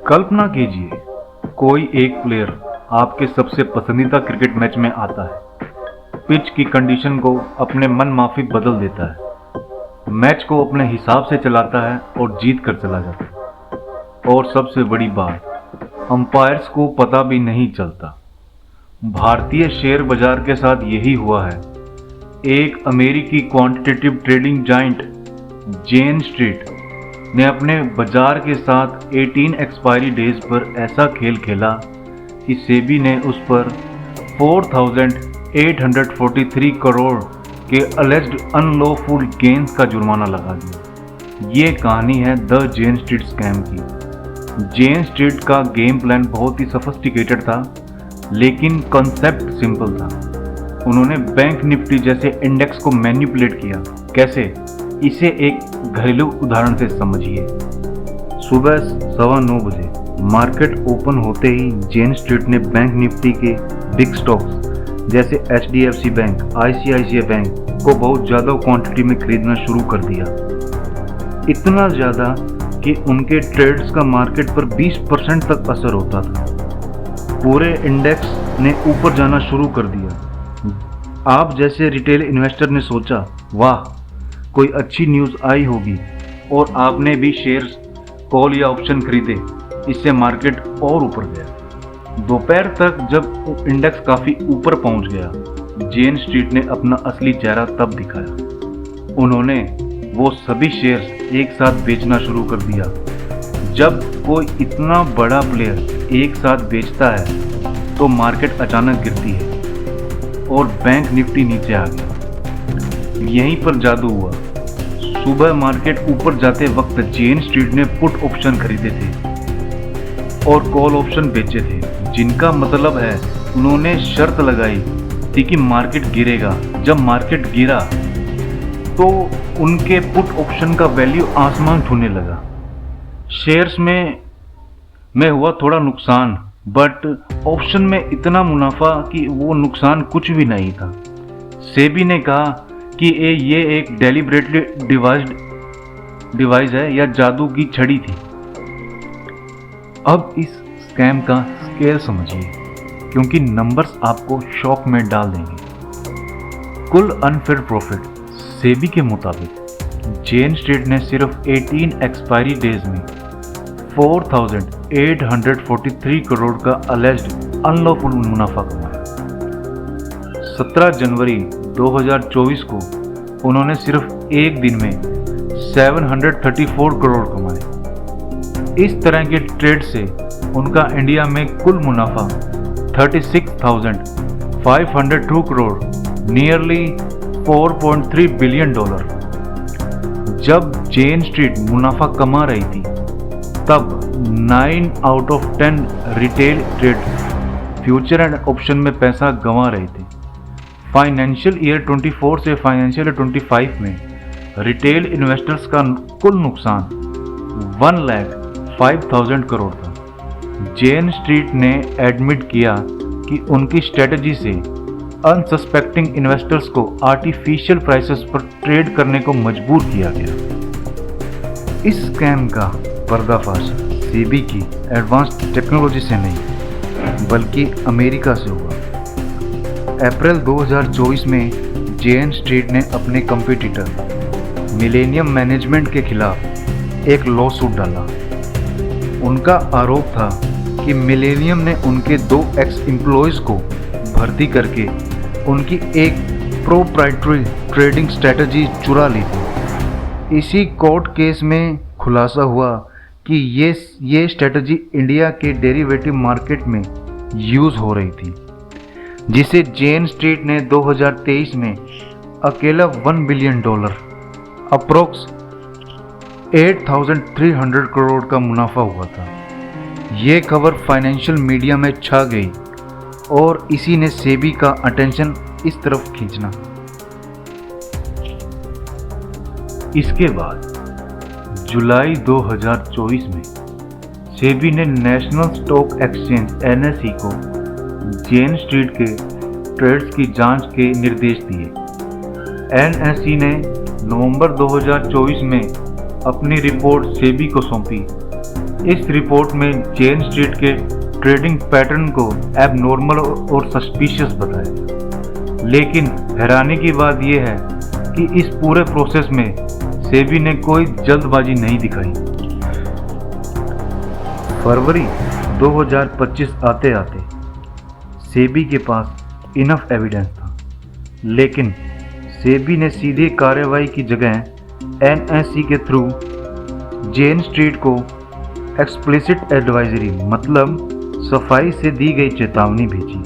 कल्पना कीजिए, कोई एक प्लेयर आपके सबसे पसंदीदा क्रिकेट मैच में आता है, पिच की कंडीशन को अपने मन माफिक बदल देता है, मैच को अपने हिसाब से चलाता है और जीत कर चला जाता है। और सबसे बड़ी बात, अंपायर्स को पता भी नहीं चलता। भारतीय शेयर बाजार के साथ यही हुआ है। एक अमेरिकी क्वांटिटेटिव ट्रेडिंग जाइंट जेन स्ट्रीट ने अपने बाजार के साथ 18 एक्सपायरी डेज पर ऐसा खेल खेला कि सेबी ने उस पर 4,843 करोड़ के अलेज्ड अनलॉफुल गेन्स का जुर्माना लगा दिया। ये कहानी है द जेन स्ट्रीट स्कैम की। जेन स्ट्रीट का गेम प्लान बहुत ही सोफिस्टिकेटेड था, लेकिन कॉन्सेप्ट सिंपल था। उन्होंने बैंक निफ्टी जैसे इंडेक्स को मैनिपुलेट किया। कैसे? इसे एक घरेलू उदाहरण से समझिए। सुबह 9:15 बजे मार्केट ओपन होते ही जेन स्ट्रीट ने बैंक निफ्टी के बिग स्टॉक्स जैसे HDFC बैंक, ICICI बैंक को बहुत ज़्यादा क्वांटिटी में खरीदना शुरू कर दिया। इतना ज़्यादा कि उनके ट्रेड्स का मार्केट पर 20% तक असर होता था। पूरे इंडेक्स ने ऊपर जाना शुरू कर दिया। आप जैसे रिटेल इन्वेस्टर ने सोचा, वाह, कोई अच्छी न्यूज़ आई होगी, और आपने भी शेयर्स, कॉल या ऑप्शन खरीदे। इससे मार्केट और ऊपर गया। दोपहर तक जब इंडेक्स काफ़ी ऊपर पहुंच गया, जेन स्ट्रीट ने अपना असली चेहरा तब दिखाया। उन्होंने वो सभी शेयर्स एक साथ बेचना शुरू कर दिया। जब कोई इतना बड़ा प्लेयर एक साथ बेचता है तो मार्केट अचानक गिरती है और बैंक निफ्टी नीचे आ गया। यहीं पर जादू हुआ। सुबह मार्केट ऊपर जाते वक्त जेन स्ट्रीट ने पुट ऑप्शन खरीदे थे और कॉल ऑप्शन बेचे थे, जिनका मतलब है उन्होंने शर्त लगाई थी कि मार्केट गिरेगा। जब मार्केट गिरा तो उनके पुट ऑप्शन का वैल्यू आसमान छूने लगा। शेयर्स में हुआ थोड़ा नुकसान, बट ऑप्शन में इतना मुनाफा कि वो नुकसान कुछ भी नहीं था। सेबी ने कहा कि ये एक डेलिब्रेटली डिवाइस है या जादू की छड़ी थी। अब इस स्कैम का स्केल समझिए, क्योंकि नंबर्स आपको शॉक में डाल देंगे। कुल अनफेयर प्रॉफिट सेबी के मुताबिक जेन स्ट्रीट ने सिर्फ 18 एक्सपायरी डेज में 4,843 करोड़ का अलेज्ड अनलॉफुल मुनाफा कमाया। 17 जनवरी 2024 को उन्होंने सिर्फ एक दिन में 734 करोड़ कमाए। इस तरह के ट्रेड से उनका इंडिया में कुल मुनाफा 36,502 करोड़, नियरली $4.3 बिलियन। जब जेन स्ट्रीट मुनाफा कमा रही थी, तब 9 out of 10 retail trade future and option में पैसा गंवा रहे थे। फाइनेंशियल ईयर 24 से फाइनेंशियल ईयर 25 में रिटेल इन्वेस्टर्स का कुल नुकसान 1,05,000 करोड़ था। जेन स्ट्रीट ने एडमिट किया कि उनकी स्ट्रेटजी से अनसस्पेक्टिंग इन्वेस्टर्स को आर्टिफिशियल प्राइसेस पर ट्रेड करने को मजबूर किया गया। इस स्कैम का पर्दाफाश सेबी की एडवांस्ड टेक्नोलॉजी से नहीं, बल्कि अमेरिका से हुआ। अप्रैल 2024 में जेन स्ट्रीट ने अपने कंपटीटर मिलेनियम मैनेजमेंट के खिलाफ एक लॉ सूट डाला। उनका आरोप था कि मिलेनियम ने उनके 2 एक्स एम्प्लॉयज़ को भर्ती करके उनकी एक प्रोप्राइटरी ट्रेडिंग स्ट्रेटजी चुरा ली थी। इसी कोर्ट केस में खुलासा हुआ कि ये स्ट्रेटजी इंडिया के डेरिवेटिव मार्केट में यूज़ हो रही थी, जिसे जेन स्ट्रीट ने 2023 में अकेला $1 बिलियन अप्रोक्स 8,300 करोड़ का मुनाफा हुआ था। ये खबर फाइनेंशियल मीडिया में छा गई और इसी ने सेबी का अटेंशन इस तरफ खींचना। इसके बाद जुलाई 2024 में सेबी ने नेशनल स्टॉक एक्सचेंज NSE को जेन स्ट्रीट के ट्रेड्स की जांच के निर्देश दिए। NSE ने नवंबर 2024 में अपनी रिपोर्ट सेबी को सौंपी। इस रिपोर्ट में जेन स्ट्रीट के ट्रेडिंग पैटर्न को एबनॉर्मल और सस्पिशियस बताया। लेकिन हैरानी की बात यह है कि इस पूरे प्रोसेस में सेबी ने कोई जल्दबाजी नहीं दिखाई। फरवरी 2025 आते आते सेबी के पास इनफ एविडेंस था, लेकिन सेबी ने सीधे कार्रवाई की जगह एनएससी के थ्रू जेन स्ट्रीट को एक्सप्लिसिट एडवाइजरी मतलब सफाई से दी गई चेतावनी भेजी।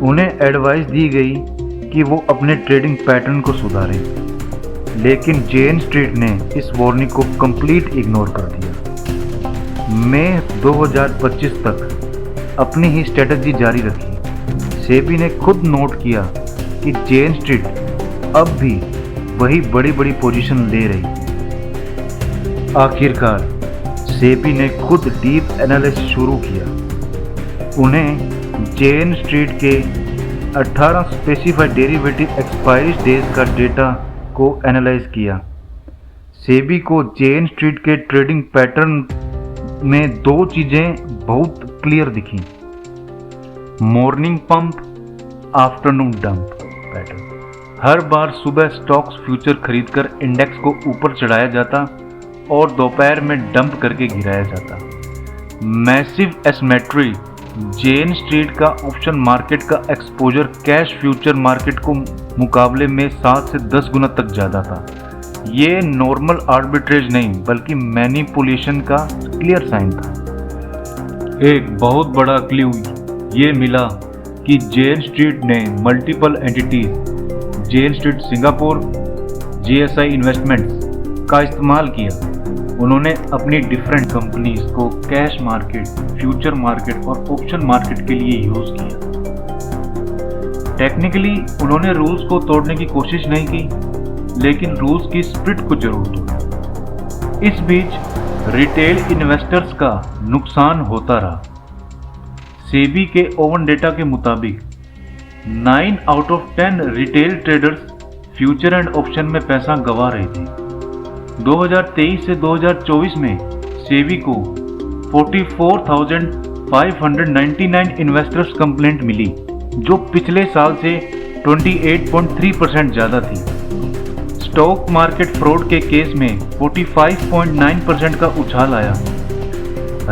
उन्हें एडवाइस दी गई कि वो अपने ट्रेडिंग पैटर्न को सुधारें, लेकिन जेन स्ट्रीट ने इस वार्निंग को कंप्लीट इग्नोर कर दिया। मई 2025 तक अपनी ही स्ट्रेटजी जारी रखी। सेबी ने खुद नोट किया कि जेन स्ट्रीट अब भी वही बड़ी बड़ी पोजीशन ले रही। आखिरकार सेबी ने खुद डीप एनालिसिस शुरू किया। उन्हें जेन स्ट्रीट के 18 स्पेसिफाइड डेरिवेटिव एक्सपायरी डेज का डेटा को एनालाइज किया। सेबी को जेन स्ट्रीट के ट्रेडिंग पैटर्न में दो चीजें बहुत क्लियर दिखी: morning pump, afternoon dump pattern. हर बार सुबह स्टॉक्स फ्यूचर खरीदकर इंडेक्स को ऊपर चढ़ाया जाता और दोपहर में डंप करके गिराया जाता। Massive asymmetry. जेन स्ट्रीट का ऑप्शन मार्केट का एक्सपोजर कैश फ्यूचर मार्केट को मुकाबले में 7 से 10 गुना तक ज़्यादा था। ये नॉर्मल आर्बिट्रेज नहीं बल्कि मैनिपुलेशन का क्लियर साइन था। एक बहुत बड़ा क्लू ये मिला कि जेन स्ट्रीट ने मल्टीपल एंटिटीज, जेन स्ट्रीट सिंगापुर, जीएसआई इन्वेस्टमेंट्स का इस्तेमाल किया। उन्होंने अपनी डिफरेंट कंपनीज को कैश मार्केट, फ्यूचर मार्केट और ऑप्शन मार्केट के लिए यूज किया। टेक्निकली उन्होंने रूल्स को तोड़ने की कोशिश नहीं की, लेकिन रूल्स की स्पिरिट को जरूर तोड़ा। इस बीच रिटेल इन्वेस्टर्स का नुकसान होता रहा। सेबी के ओवन डेटा के मुताबिक 9 out of 10 retail traders future and option में पैसा गंवा रहे थे। 2023 से 2024 में सेबी को 44,599 इन्वेस्टर्स कंप्लेंट मिली, जो पिछले साल से 28.3% ज़्यादा थी। स्टॉक मार्केट फ्रॉड के केस में 45.9% का उछाल आया।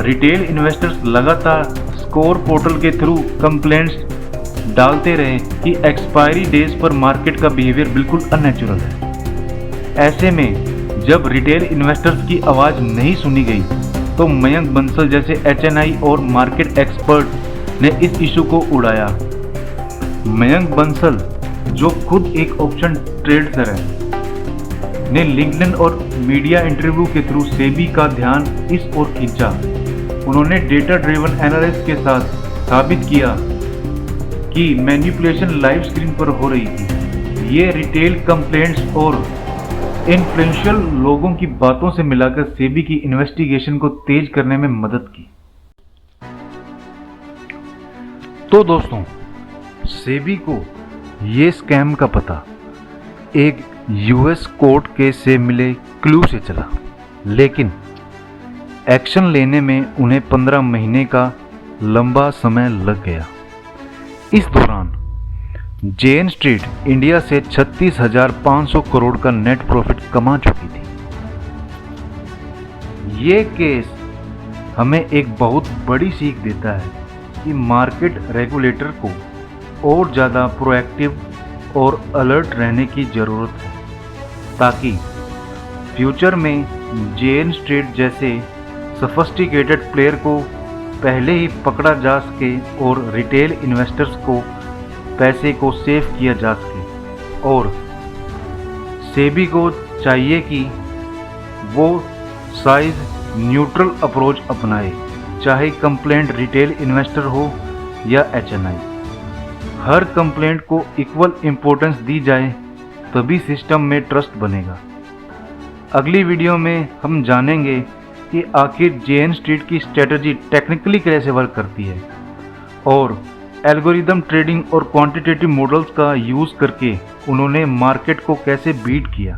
रिटेल इन्वेस्टर्स लगातार स्कोर पोर्टल के थ्रू कंप्लेंट्स डालते रहे कि एक्सपायरी डेज पर मार्केट का बिहेवियर बिल्कुल अननेचुरल है। ऐसे में जब रिटेल इन्वेस्टर्स की आवाज़ नहीं सुनी गई तो मयंक बंसल जैसे एचएनआई और मार्केट एक्सपर्ट ने इस इशू को उड़ाया। मयंक बंसल, जो खुद एक ऑप्शन ट्रेडर है, ने लिंक्डइन और मीडिया इंटरव्यू के थ्रू सेबी का ध्यान इस ओर खींचा। उन्होंने डेटा ड्रिवन एनालिसिस के साथ साबित किया कि मैनिपुलेशन लाइव स्क्रीन पर हो रही थी। ये रिटेल कंप्लेंट्स और इन्फ्लुएंशियल लोगों की बातों से मिलाकर सेबी की इन्वेस्टिगेशन को तेज करने में मदद की। तो दोस्तों, सेबी को ये स्कैम का पता एक यूएस कोर्ट केस से मिले क्लू से चला, लेकिन एक्शन लेने में उन्हें 15 महीने का लंबा समय लग गया। इस दौरान जेन स्ट्रीट इंडिया से 36,500 करोड़ का नेट प्रॉफिट कमा चुकी थी। ये केस हमें एक बहुत बड़ी सीख देता है कि मार्केट रेगुलेटर को और ज़्यादा प्रोएक्टिव और अलर्ट रहने की ज़रूरत है, ताकि फ्यूचर में जेन स्ट्रीट जैसे सोफिस्टिकेटेड प्लेयर को पहले ही पकड़ा जा सके और रिटेल इन्वेस्टर्स को पैसे को सेव किया जा सके। और सेबी को चाहिए कि वो साइज न्यूट्रल अप्रोच अपनाए, चाहे कंप्लेंट रिटेल इन्वेस्टर हो या एचएनआई। हर कंप्लेंट को इक्वल इम्पोर्टेंस दी जाए, तभी सिस्टम में ट्रस्ट बनेगा। अगली वीडियो में हम जानेंगे कि आखिर जेन स्ट्रीट की स्ट्रेटजी टेक्निकली कैसे वर्क करती है और एल्गोरिदम ट्रेडिंग और क्वांटिटेटिव मॉडल्स का यूज़ करके उन्होंने मार्केट को कैसे बीट किया।